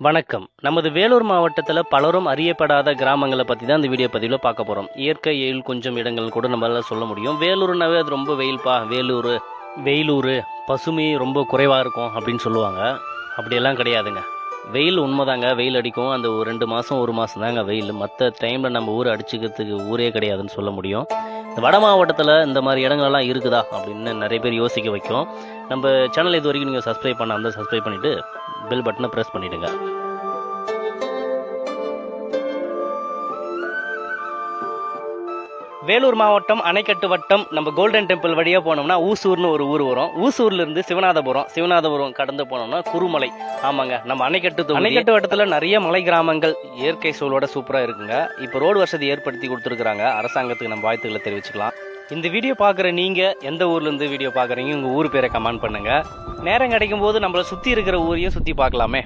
வணக்கம். நமது வேலூர் மாவட்டத்தில் பலரும் அறியப்படாத கிராமங்களை பற்றி தான் இந்த வீடியோ பதிவில் பார்க்க போகிறோம். இயற்கை எழில் கொஞ்சம் இடங்கள் கூட நம்மளால சொல்ல முடியும். வேலூர்னாவே அது ரொம்ப வெயில்ப்பா, வெயிலூர் பசுமை ரொம்ப குறைவாக இருக்கும் அப்படின்னு சொல்லுவாங்க. அப்படியெல்லாம் கிடையாதுங்க. வெயில் உண்மைதாங்க, வெயில் அடிக்கும். அந்த ஒரு 2 மாதம் 1 மாதம் தாங்க வெயில். மற்ற டைமில் நம்ம ஊரை அடிச்சுக்கிறதுக்கு ஊரே கிடையாதுன்னு சொல்ல முடியும். இந்த வட மாவட்டத்தில் இந்த மாதிரி இடங்கள்லாம் இருக்குதா அப்படின்னு நிறைய பேர் யோசிக்க வைக்கும். நம்ம சேனல் இது வரைக்கும் நீங்கள் சப்ஸ்கிரைப் பண்ணாமல் சப்ஸ்கிரைப் பண்ணிவிட்டு பெல் பட்டனை ப்ரெஸ் பண்ணிவிடுங்க. வேலூர் மாவட்டம் அணைக்கட்டு வட்டம் நம்ம கோல்டன் டெம்பிள் வழியாக போனோம்னா ஊசூர்னு ஒரு ஊர் வரும். ஊசூர்லேருந்து சிவநாதபுரம் கடந்து போனோம்னா குருமலை. ஆமாங்க, நம்ம அணைக்கட்டு வட்டத்தில் நிறைய மலை கிராமங்கள் இயற்கை சூழலோட சூப்பராக இருக்குங்க. இப்போ ரோடு வசதி ஏற்படுத்தி கொடுத்துருக்குறாங்க. அரசாங்கத்துக்கு நம்ம வாழ்த்துக்களை தெரிவிச்சுக்கலாம். இந்த வீடியோ பார்க்குற நீங்கள் எந்த ஊர்லேருந்து வீடியோ பார்க்குறீங்க, உங்கள் ஊர் பேரை கமெண்ட் பண்ணுங்கள். நேரம் கிடைக்கும் போது நம்மளை சுற்றி இருக்கிற ஊரையும் சுற்றி பார்க்கலாமே.